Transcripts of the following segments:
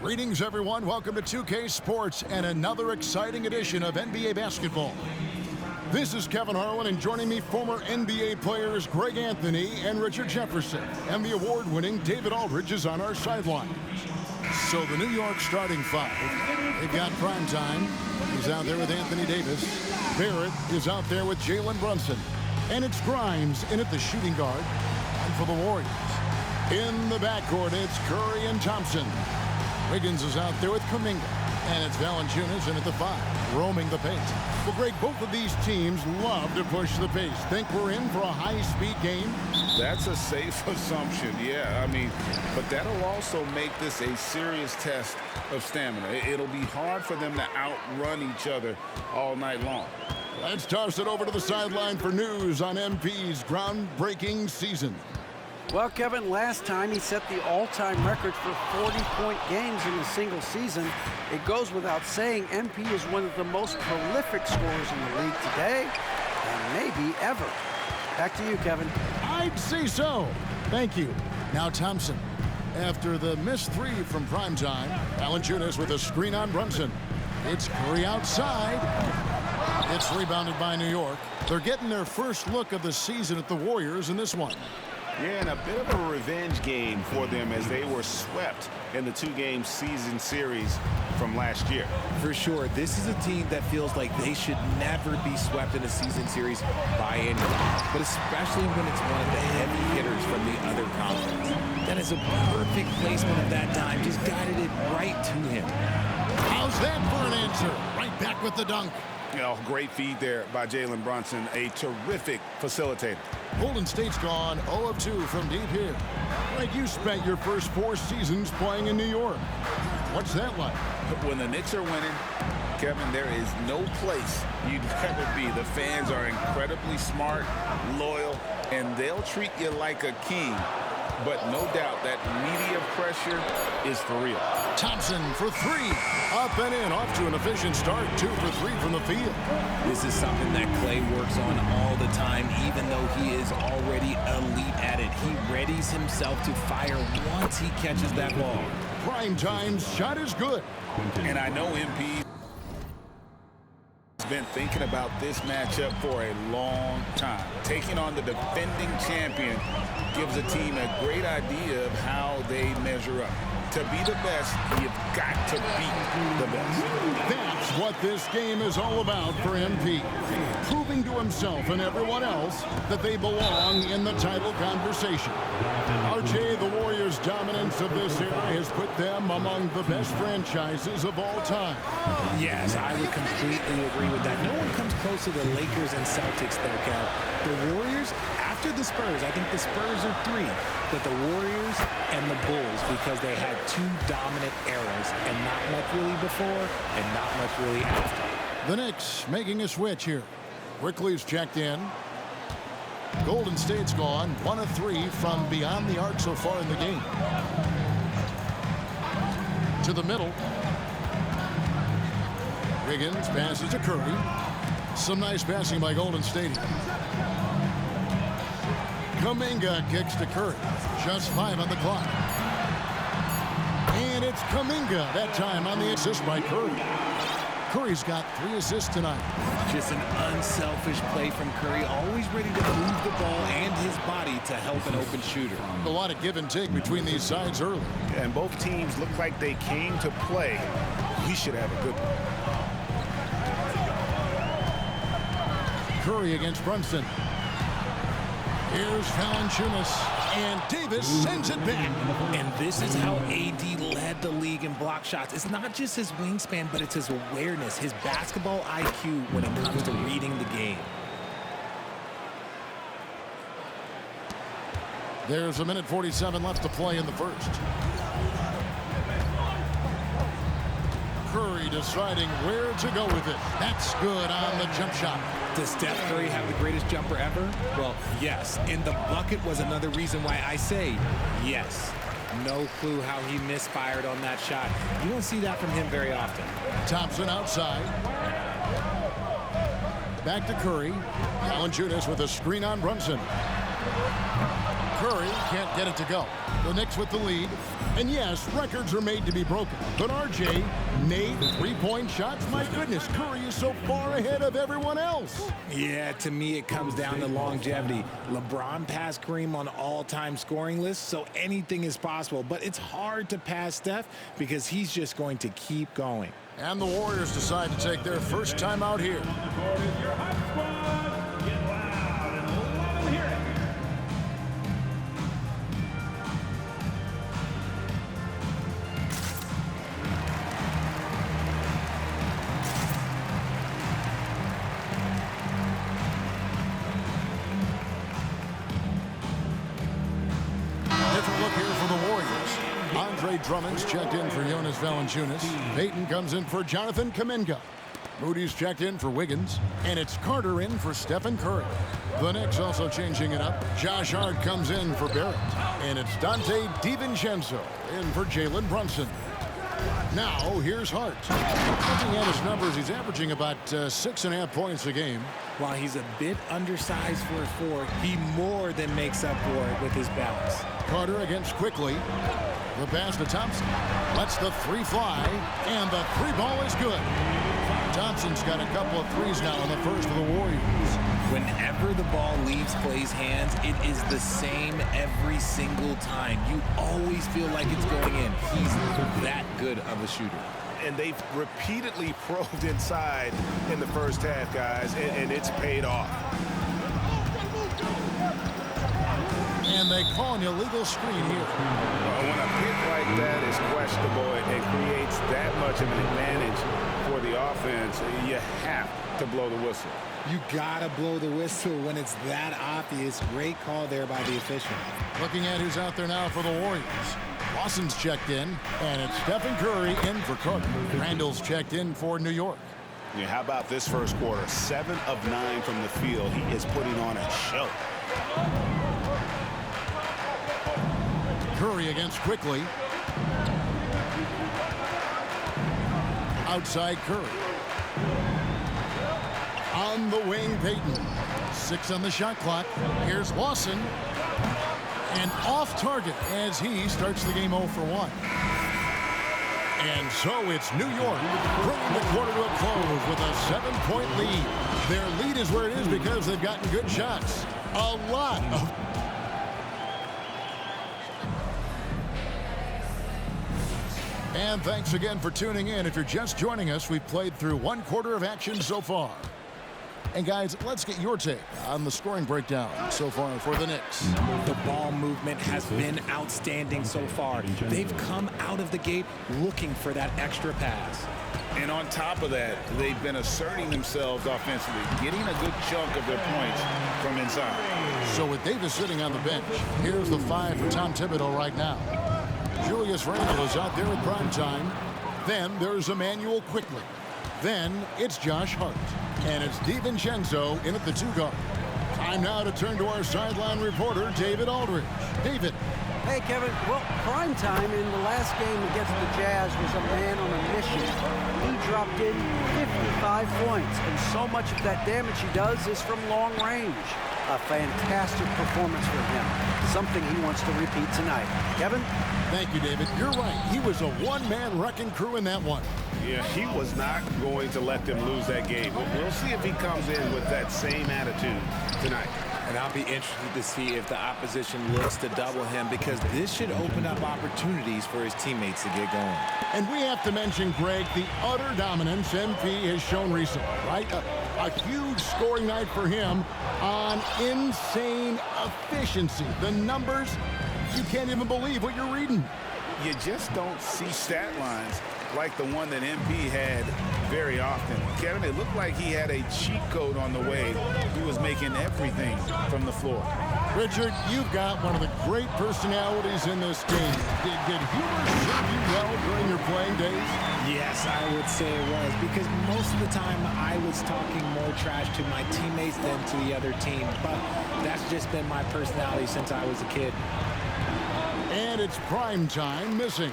Greetings, everyone. Welcome to 2K Sports and another exciting edition of NBA basketball. This is Kevin Harlan, and joining me, former NBA players Greg Anthony and Richard Jefferson. And the award-winning David Aldridge is on our sidelines. So the New York starting five. They've got Primetime. He's out there with Anthony Davis. Barrett is out there with Jalen Brunson. And it's Grimes in at the shooting guard. And for the Warriors, in the backcourt, it's Curry and Thompson. Wiggins is out there with Kuminga. And it's Valanciunas in at the five, roaming the paint. Well, Greg, both of these teams love to push the pace. Think we're in for a high-speed game? That's a safe assumption, yeah. But that'll also make this a serious test of stamina. It'll be hard for them to outrun each other all night long. Let's toss it over to the sideline for news on MP's groundbreaking season. Well, Kevin, last time he set the all-time record for 40-point games in a single season. It goes without saying MP is one of the most prolific scorers in the league today, and maybe ever. Back to you, Kevin. I'd say so. Thank you. Now Thompson. After the missed three from Primetime, Valanciunas with a screen on Brunson. It's Curry outside. It's rebounded by New York. They're getting their first look of the season at the Warriors in this one. Yeah, and a bit of a revenge game for them as they were swept in the two-game season series from last year. For sure, this is a team that feels like they should never be swept in a season series by anyone, but especially when it's one of the heavy hitters from the other conference. That is a perfect placement of that time, just guided it right to him. How's that for an answer? Right back with the dunk. You know, great feed there by Jalen Brunson, a terrific facilitator. Golden State's gone 0 of 2 from deep here. Like, you spent your first 4 seasons playing in New York. What's that like? When the Knicks are winning, Kevin, there is no place you'd ever be. The fans are incredibly smart, loyal, and they'll treat you like a king. But no doubt that media pressure is for real. Thompson for three. Up and in. Off to an efficient start. 2 for 3 from the field. This is something that Clay works on all the time, even though he is already elite at it. He readies himself to fire once he catches that ball. Primetime's shot is good. And I know MP has been thinking about this matchup for a long time. Taking on the defending champion gives a team a great idea of how they measure up. To be the best, you've got to beat the best. That's what this game is all about for MP. Proving to himself and everyone else that they belong in the title conversation. RJ, the Warriors' dominance of this era has put them among the best franchises of all time. Yes, I would completely agree with that. No one comes close to the Lakers and Celtics, though, Cal. The Warriors, after the Spurs, I think the Spurs are 3, but the Warriors and the Bulls, because they had 2 dominant eras, and not much really before and not much really after. The Knicks making a switch here. Quickley's checked in. Golden State's gone 1 of 3 from beyond the arc so far in the game. To the middle. Wiggins passes to Curry. Some nice passing by Golden State. Kuminga kicks to Curry. Just 5 on the clock. And it's Kuminga that time on the assist by Curry. Curry's got 3 assists tonight. Just an unselfish play from Curry, always ready to move the ball and his body to help an open shooter. A lot of give and take between these sides early. And both teams look like they came to play. We should have a good one. Curry against Brunson. Here's Valanciunas. And Davis sends it back. And this is how AD led the league in block shots. It's not just his wingspan, but it's his awareness, his basketball IQ when it comes to reading the game. There's 1:47 left to play in the first. Curry deciding where to go with it. That's good on the jump shot. Does Steph Curry have the greatest jumper ever? Well, yes. And the bucket was another reason why I say yes. No clue how he misfired on that shot. You don't see that from him very often. Thompson outside. Back to Curry. Valanciunas with a screen on Brunson. Curry can't get it to go. The Knicks with the lead. And yes, records are made to be broken. But RJ, Nate, three-point shots, my goodness, Curry is so far ahead of everyone else. Yeah, to me it comes down to longevity. LeBron passed Kareem on all-time scoring lists, so anything is possible. But it's hard to pass Steph because he's just going to keep going. And the Warriors decide to take their first time out here. Different look here for the Warriors. Andre Drummond's checked in for Jonas Valanciunas. Payton comes in for Jonathan Kuminga. Moody's checked in for Wiggins. And it's Carter in for Stephen Curry. The Knicks also changing it up. Josh Hart comes in for Barrett. And it's Dante DiVincenzo in for Jalen Brunson. Now, here's Hart. Looking at his numbers, he's averaging about 6.5 points a game. While he's a bit undersized for a 4, he more than makes up for it with his balance. Carter against Quickly. The pass to Thompson. Lets the three fly, and the three ball is good. Thompson's got a couple of threes now in the first of the Warriors. Whenever the ball leaves Clay's hands, it is the same every single time. You always feel like it's going in. He's that good of a shooter. And they've repeatedly probed inside in the first half, guys, and it's paid off. And they call an illegal screen here. Well, when a pick like that is questionable and creates that much of an advantage for the offense, you have to blow the whistle. You gotta blow the whistle when it's that obvious. Great call there by the official. Looking at who's out there now for the Warriors. Lawson's checked in, and it's Stephen Curry in for Carter. Randall's checked in for New York. Yeah, how about this first quarter? 7 of 9 from the field. He is putting on a show. Curry against Quickly. Outside Curry. On the wing, Payton. 6 on the shot clock. Here's Lawson. And off target as he starts the game 0 for 1. And so it's New York bringing the quarter to a close with a 7-point lead. Their lead is where it is because they've gotten good shots. A lot of... And thanks again for tuning in. If you're just joining us, we've played through 1 quarter of action so far. And guys, let's get your take on the scoring breakdown so far for the Knicks. The ball movement has been outstanding so far. They've come out of the gate looking for that extra pass. And on top of that, they've been asserting themselves offensively, getting a good chunk of their points from inside. So with Davis sitting on the bench, here's the 5 for Tom Thibodeau right now. Julius Randle is out there at prime time. Then there's Emmanuel Quickly. Then it's Josh Hart. And it's DiVincenzo in at the 2 guard. Time now to turn to our sideline reporter, David Aldridge. David. Hey, Kevin. Well, prime time in the last game against the Jazz was a man on a mission. He dropped in 55 points, and so much of that damage he does is from long range. A fantastic performance for him. Something he wants to repeat tonight. Kevin? Thank you, David. You're right. He was a one-man wrecking crew in that one. Yeah, he was not going to let them lose that game. We'll see if he comes in with that same attitude tonight. And I'll be interested to see if the opposition looks to double him, because this should open up opportunities for his teammates to get going. And we have to mention, Greg, the utter dominance MP has shown recently, right? A huge scoring night for him on insane efficiency. The numbers, you can't even believe what you're reading. You just don't see stat lines like the one that MP had very often. Kevin, it looked like he had a cheat code on the way. He was making everything from the floor. Richard, you've got one of the great personalities in this game. Did humor serve you well during your playing days? Yes, I would say it was, because most of the time I was talking more trash to my teammates than to the other team. But that's just been my personality since I was a kid. And it's prime time missing.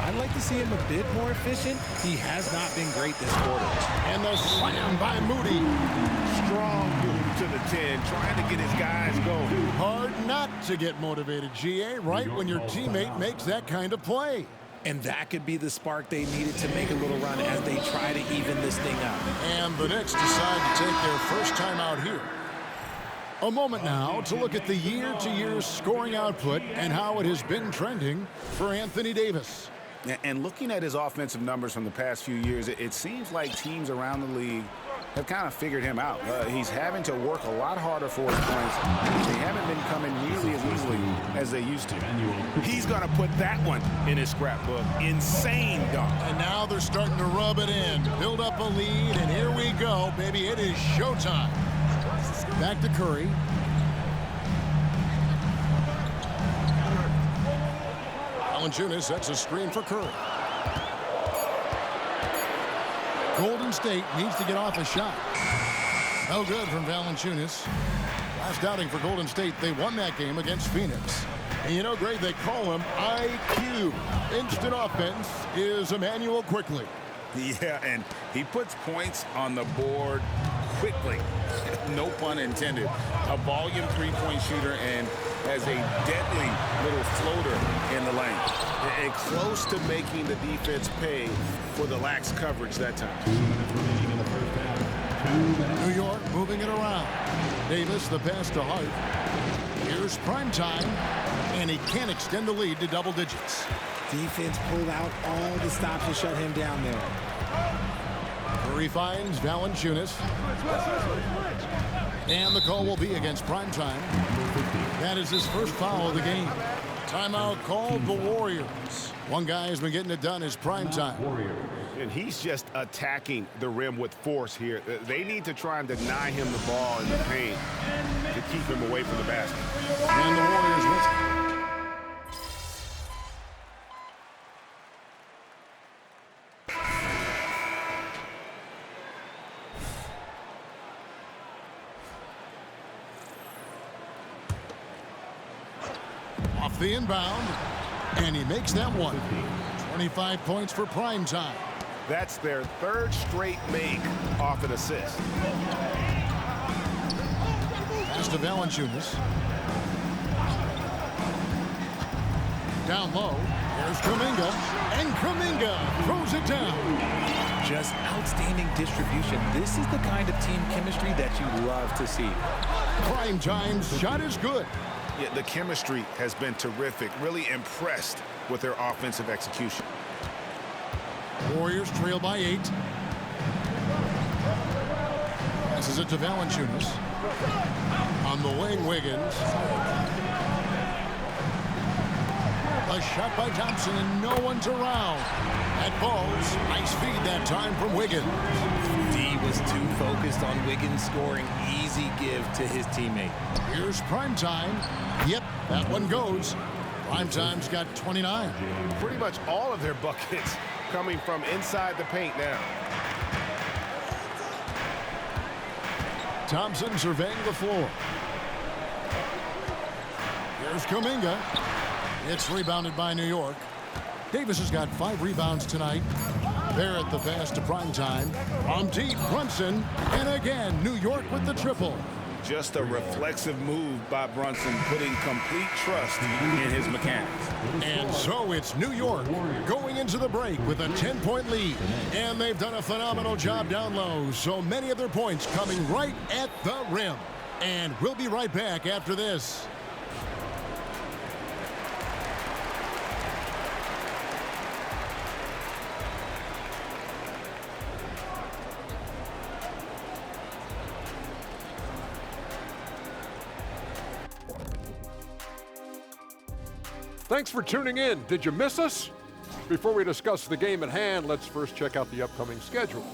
I'd like to see him a bit more efficient. He has not been great this quarter. And the slam by Moody. Strong move to the 10, trying to get his guys going. Hard not to get motivated, GA, right when your teammate makes that kind of play. And that could be the spark they needed to make a little run as they try to even this thing up. And the Knicks decide to take their first time out here. A moment now to look at the year-to-year scoring output and how it has been trending for Anthony Davis. And looking at his offensive numbers from the past few years, it seems like teams around the league have kind of figured him out. He's having to work a lot harder for his points. They haven't been coming nearly as easily as they used to. He's going to put that one in his scrapbook. Insane dunk. And now they're starting to rub it in, build up a lead, and here we go, baby. It is showtime. Back to Curry. Valanciunas sets a screen for Curry. Golden State needs to get off a shot. No good from Valanciunas. Last outing for Golden State, they won that game against Phoenix. And you know, Greg, they call him IQ. Instant offense is Immanuel Quickley. Yeah, and he puts points on the board quickly. No pun intended. A volume three-point shooter and has a deadly little floater in the lane. And close to making the defense pay for the lax coverage that time. New York moving it around. Davis, the pass to Hart. Here's primetime, and he can't extend the lead to double digits. Defense pulled out all the stops to shut him down there. Curry finds Valanciunas. And the call will be against primetime. That is his first foul of the game. Timeout called the Warriors. One guy has been getting it done is primetime. And he's just attacking the rim with force here. They need to try and deny him the ball in the paint to keep him away from the basket. And the Warriors win. Off the inbound, and he makes that one. 25 points for primetime. That's their third straight make off an assist. Pass to Valanciunas. Down low, there's Kuminga, and Kuminga throws it down. Just outstanding distribution. This is the kind of team chemistry that you love to see. Primetime's shot is good. Yeah, the chemistry has been terrific. Really impressed with their offensive execution. Warriors trail by 8. Passes it to Valanciunas. On the wing, Wiggins. A shot by Thompson, and no one's around. That falls. Nice feed that time from Wiggins. D was too focused on Wiggins scoring. Easy give to his teammate. Here's primetime. Yep, that one goes. Primetime's got 29. Pretty much all of their buckets coming from inside the paint now. Thompson surveying the floor. Here's Kuminga. It's rebounded by New York. Davis has got 5 rebounds tonight. Barrett the pass to primetime. From deep, Brunson. And again, New York with the triple. Just a reflexive move by Brunson, putting complete trust in his mechanics. And so it's New York going into the break with a 10-point lead. And they've done a phenomenal job down low. So many of their points coming right at the rim. And we'll be right back after this. Thanks for tuning in. Did you miss us? Before we discuss the game at hand, let's first check out the upcoming schedule.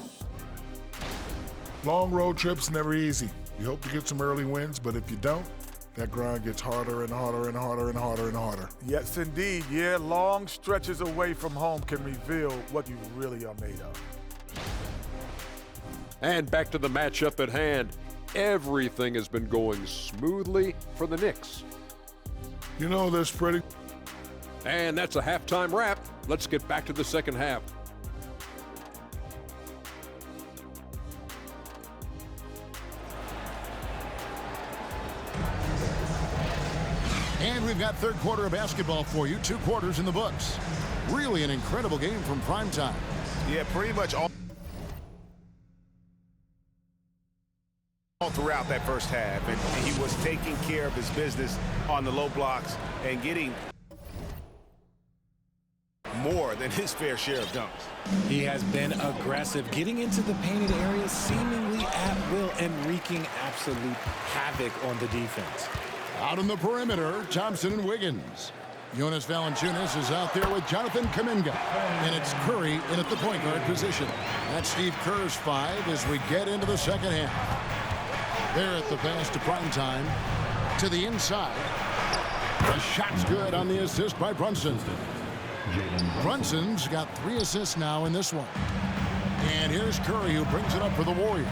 Long road trips never easy. You hope to get some early wins, but if you don't, that grind gets harder and harder and harder and harder and harder. Yes, indeed. Yeah, long stretches away from home can reveal what you really are made of. And back to the matchup at hand. Everything has been going smoothly for the Knicks. You know, that's pretty. And that's a halftime wrap. Let's get back to the second half. And we've got third quarter of basketball for you. 2 quarters in the books. Really an incredible game from primetime. Yeah, pretty much all throughout that first half. And he was taking care of his business on the low blocks and getting more than his fair share of dunks. He has been aggressive, getting into the painted areas seemingly at will and wreaking absolute havoc on the defense. Out on the perimeter, Thompson and Wiggins. Jonas Valanciunas is out there with Jonathan Kuminga. And it's Curry in at the point guard position. That's Steve Kerr's 5 as we get into the second half. There at the pass to primetime. To the inside. The shot's good on the assist by Brunson. Brunson's got 3 assists now in this one. And here's Curry who brings it up for the Warriors.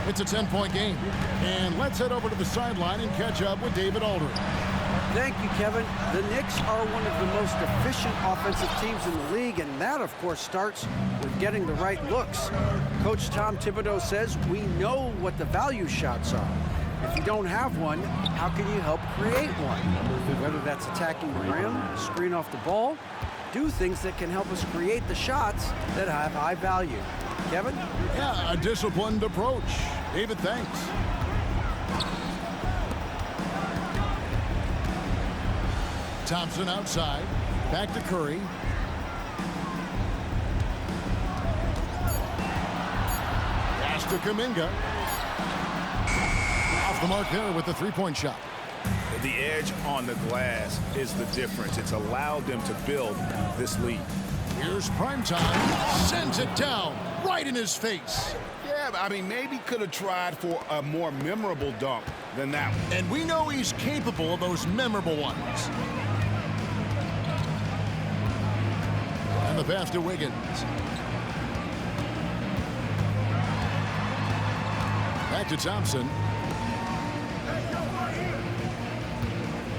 It's a 10-point game. And let's head over to the sideline and catch up with David Aldridge. Thank you, Kevin. The Knicks are one of the most efficient offensive teams in the league, and that, of course, starts with getting the right looks. Coach Tom Thibodeau says we know what the value shots are. If you don't have one, how can you help create one? Whether that's attacking the rim, screen off the ball, do things that can help us create the shots that have high value. Kevin? Yeah, a disciplined approach. David, thanks. Thompson outside. Back to Curry. Pass to Kuminga. Off the mark there with the 3-point shot. The edge on the glass is the difference. It's allowed them to build this lead. Here's primetime. Sends it down right in his face. Yeah, I mean, maybe could have tried for a more memorable dunk than that one. And we know he's capable of those memorable ones. And the pass to Wiggins. Back to Thompson.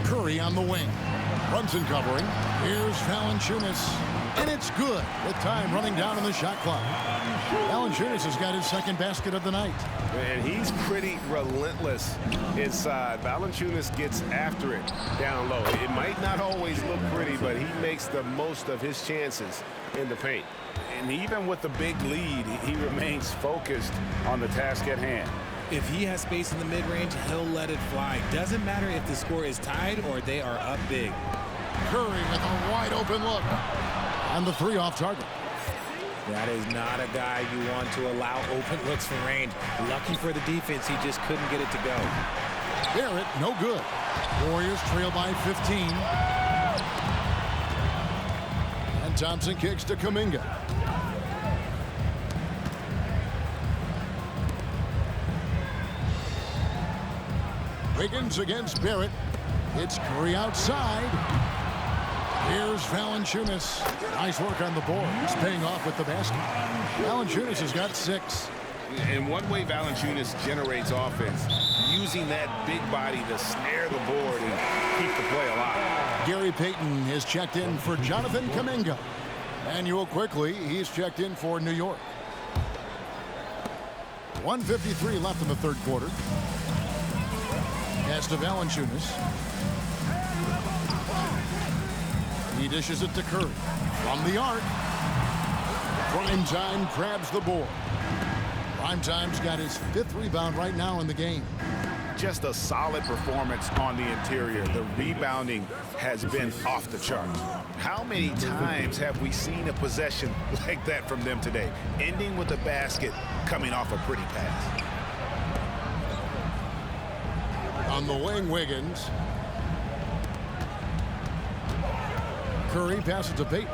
Curry on the wing. Brunson covering. Here's Valanciunas. And it's good with time running down on the shot clock. Valanciunas has got his second basket of the night. And he's pretty relentless inside. Valanciunas gets after it down low. It might not always look pretty, but he makes the most of his chances in the paint. And even with the big lead, he remains focused on the task at hand. If he has space in the mid-range, he'll let it fly. Doesn't matter if the score is tied or they are up big. Curry with a wide open look. On the 3 off target. That is not a guy you want to allow open looks from range. Lucky for the defense, he just couldn't get it to go. Barrett, no good. Warriors trail by 15. And Thompson kicks to Kuminga. Wiggins against Barrett. It's Curry outside. Here's Valanciunas. Nice work on the board. He's paying off with the basket. Valanciunas has got 6. And one way Valanciunas generates offense, using that big body to snare the board and keep the play alive. Gary Payton is checked in for Jonathan Kuminga. Manuel quickly, he's checked in for New York. 1:53 left in the third quarter. Pass to Valanciunas. He dishes it to Curry. From the arc. Primetime grabs the board. Primetime's got his 5th rebound right now in the game. Just a solid performance on the interior. The rebounding has been off the chart. How many times have we seen a possession like that from them today? Ending with a basket, coming off a pretty pass. On the wing, Wiggins. Curry passes to Payton.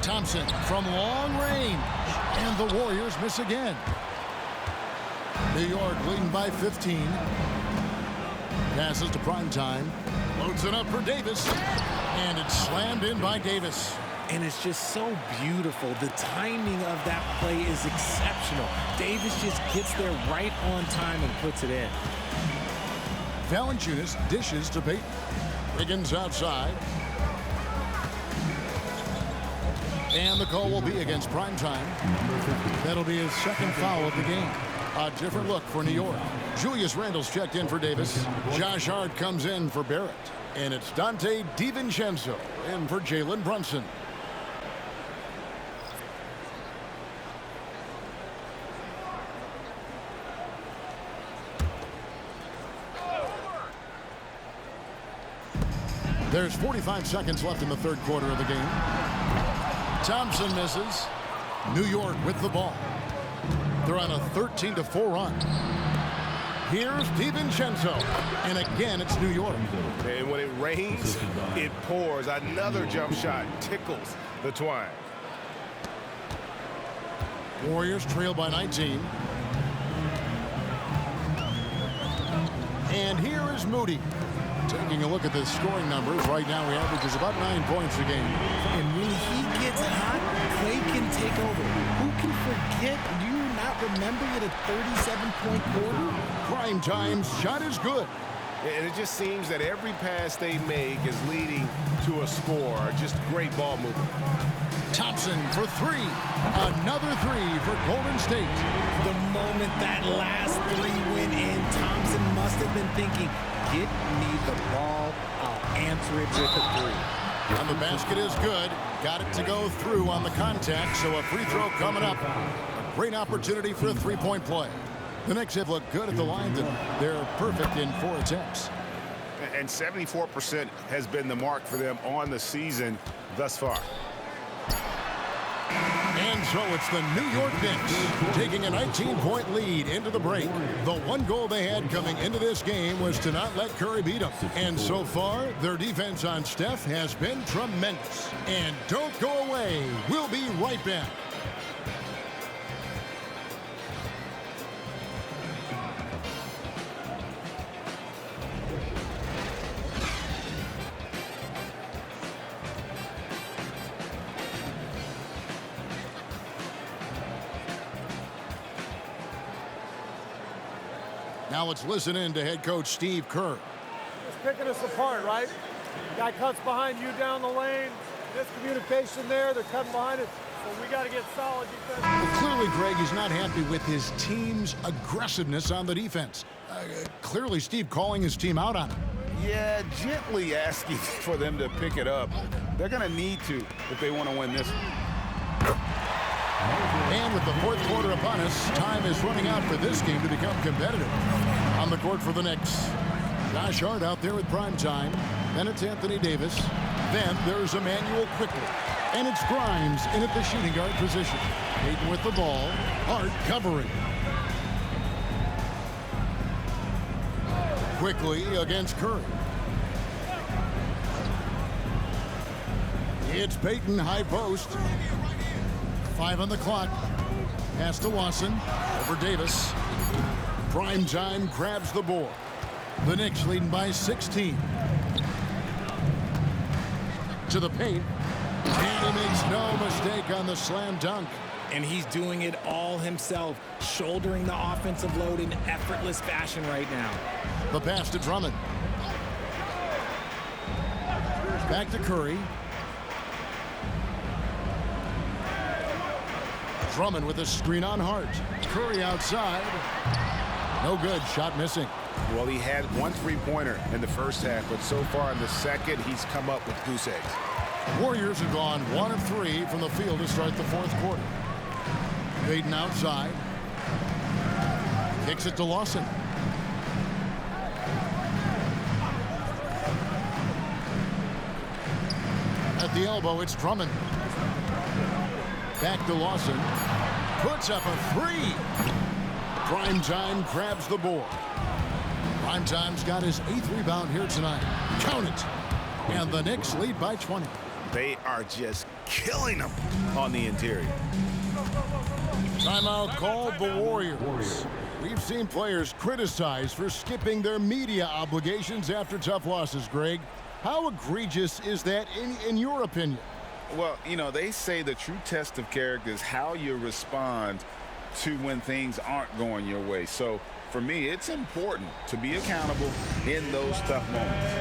Thompson from long range. And the Warriors miss again. New York leading by 15. Passes to Primetime. Loads it up for Davis. And it's slammed in by Davis. And it's just so beautiful. The timing of that play is exceptional. Davis just gets there right on time and puts it in. Valanciunas dishes to Payton. Wiggins outside. And the call will be against Primetime. That'll be his second foul of the game. A different look for New York. Julius Randle's checked in for Davis. Josh Hart comes in for Barrett. And it's Dante DiVincenzo in for Jalen Brunson. There's 45 seconds left in the third quarter of the game. Thompson misses. New York with the ball. They're on a 13-4 run. Here's DiVincenzo. And again, it's New York. And when it rains, it pours. Another jump shot tickles the twine. Warriors trail by 19. And here is Moody. Taking a look at the scoring numbers, right now he averages about 9 points a game. And when he gets hot, Klay can take over. Who can forget? Do you not remember it a 37-point quarter? Primetime's shot is good. And it just seems that every pass they make is leading to a score. Just great ball movement. Thompson for three. Another three for Golden State. The moment that last three went in, Thompson must have been thinking, get me the ball, I'll answer it with a three. And the basket is good. Got it to go through on the contact, so a free throw coming up. A great opportunity for a three-point play. The Knicks have looked good at the line. They're perfect in 4 attempts. And 74% has been the mark for them on the season thus far. And so it's the New York Knicks taking a 19-point lead into the break. The one goal they had coming into this game was to not let Curry beat them. And so far, their defense on Steph has been tremendous. And don't go away. We'll be right back. Now let's listen in to head coach Steve Kerr. Just picking us apart, right? Guy cuts behind you down the lane. Miscommunication there. They're cutting behind it. So we got to get solid defense. Well, clearly, Greg is not happy with his team's aggressiveness on the defense. Clearly, Steve calling his team out on it. Yeah, gently asking for them to pick it up. They're going to need to if they want to win this one. And with the fourth quarter upon us, time is running out for this game to become competitive. On the court for the Knicks, Josh Hart out there with Primetime. Then it's Anthony Davis. Then there's Emmanuel Quickley. And it's Grimes in at the shooting guard position. Payton with the ball. Hart covering. Quickley against Curry. It's Payton, high post. 5 on the clock. Pass to Watson. Over Davis. Primetime grabs the board. The Knicks leading by 16. To the paint. And he makes no mistake on the slam dunk. And he's doing it all himself, shouldering the offensive load in effortless fashion right now. The pass to Drummond. Back to Curry. Drummond with a screen on Hart. Curry outside. No good. Shot missing. Well, he had 1 3-pointer in the first half, but so far in the second, he's come up with goose eggs. Warriors have gone 1 of 3 from the field to start the fourth quarter. Payton outside. Kicks it to Lawson. At the elbow, it's Drummond. Back to Lawson. Puts up a 3. Primetime grabs the board. Primetime's got his 8th rebound here tonight. Count it. And the Knicks lead by 20. They are just killing them on the interior. Timeout called the Warriors. We've seen players criticized for skipping their media obligations after tough losses, Greg. How egregious is that in your opinion? Well, you know, they say the true test of character is how you respond to when things aren't going your way. So, for me, it's important to be accountable in those tough moments.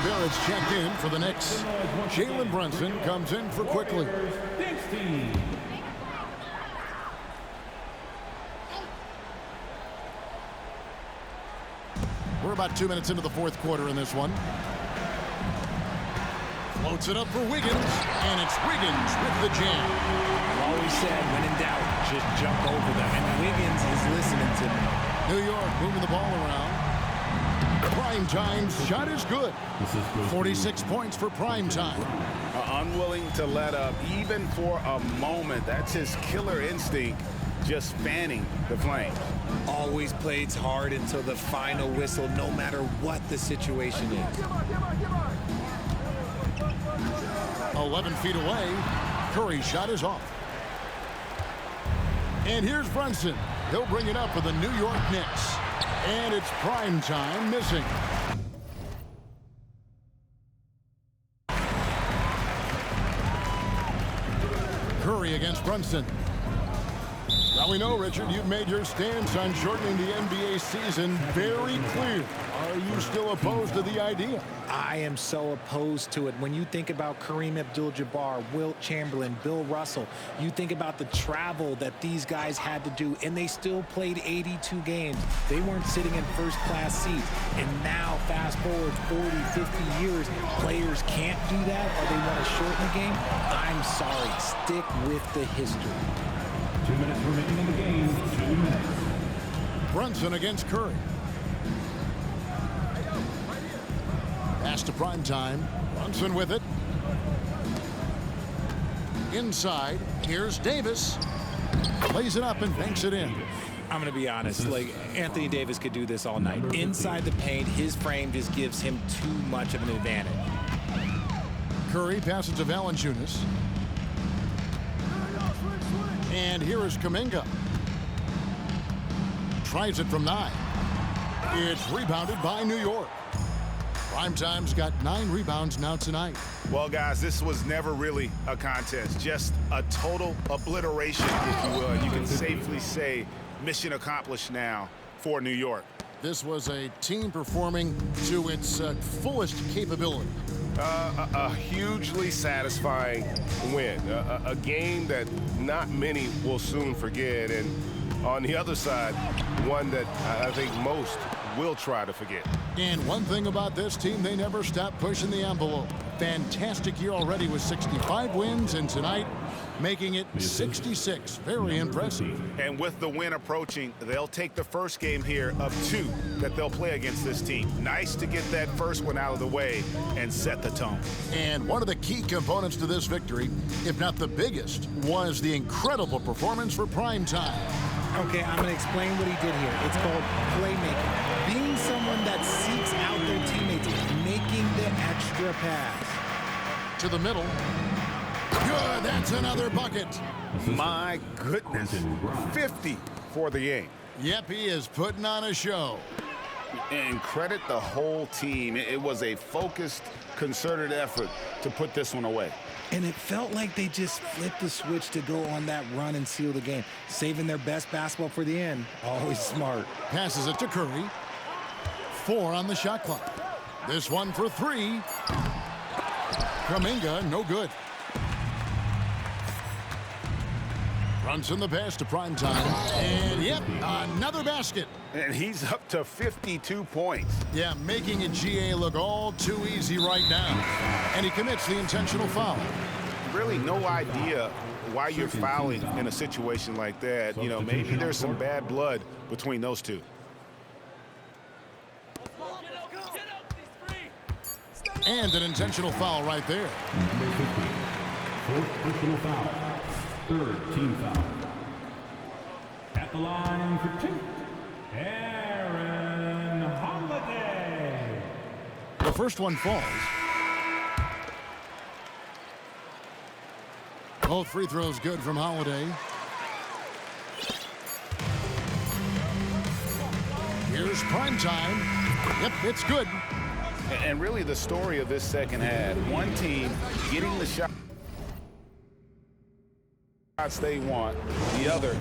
Barrett's checked in for the Knicks. Jalen Brunson comes in for Quickly. We're about 2 minutes into the fourth quarter in this one. Floats it up for Wiggins, and it's Wiggins with the jam. I've always said, when in doubt, just jump over them. And Wiggins is listening to me. New York moving the ball around. Prime Time's shot is good. 46 points for Prime Time. Unwilling to let up even for a moment. That's his killer instinct, just fanning the flame. Always plays hard until the final whistle, no matter what the situation is. 11 feet away. Curry's shot is off. And here's Brunson. He'll bring it up for the New York Knicks. And it's Prime Time missing. Curry against Brunson. Now we know, Richard, you've made your stance on shortening the NBA season very clear. Are you still opposed to the idea? I am so opposed to it. When you think about Kareem Abdul-Jabbar, Wilt Chamberlain, Bill Russell, you think about the travel that these guys had to do, and they still played 82 games. They weren't sitting in first-class seats. And now, fast forward 40, 50 years, players can't do that, or they want to shorten the game. I'm sorry. Stick with the history. 2 minutes remaining in the game. 2 minutes. Brunson against Curry. Pass to Prime Time. Brunson with it. Inside. Here's Davis. Plays it up and banks it in. I'm going to be honest. Like, Anthony Davis could do this all night. Inside the paint, his frame just gives him too much of an advantage. Curry passes to Valanciunas. And here is Kuminga. Tries it from 9. It's rebounded by New York. Primetime's got 9 rebounds now tonight. Well, guys, this was never really a contest. Just a total obliteration, if you will. You can safely say mission accomplished now for New York. This was a team performing to its fullest capability. A hugely satisfying win. A game that not many will soon forget. And on the other side, one that I think most will try to forget. And one thing about this team, they never stop pushing the envelope. Fantastic year already with 65 wins, and tonight making it 66. Very impressive. And with the win approaching, they'll take the first game here of 2 that they'll play against this team. Nice to get that first one out of the way and set the tone. And one of the key components to this victory, if not the biggest, was the incredible performance for Prime Time. Okay, I'm going to explain what he did here. It's called playmaking. Being someone that seeks out their teammates, making the extra pass. To the middle. Good, that's another bucket. My goodness, 50 for the game. Yep, he is putting on a show. And credit the whole team. It was a focused, concerted effort to put this one away. And it felt like they just flipped the switch to go on that run and seal the game. Saving their best basketball for the end. Always smart. Passes it to Curry. 4 on the shot clock. This one for 3. Kuminga, no good. Runs in the pass to Prime Time. And, yep, another basket. And he's up to 52 points. Yeah, making a GA look all too easy right now. And he commits the intentional foul. Really no idea why you're fouling in a situation like that. You know, maybe there's some bad blood between those two. And an intentional foul right there. Number 50. 4th personal foul. 3rd team foul. At the line for 2. Aaron Holiday. The first one falls. Both free throws good from Holiday. Here's Prime Time. Yep, it's good. And really the story of this second half, one team getting the shots they want, the other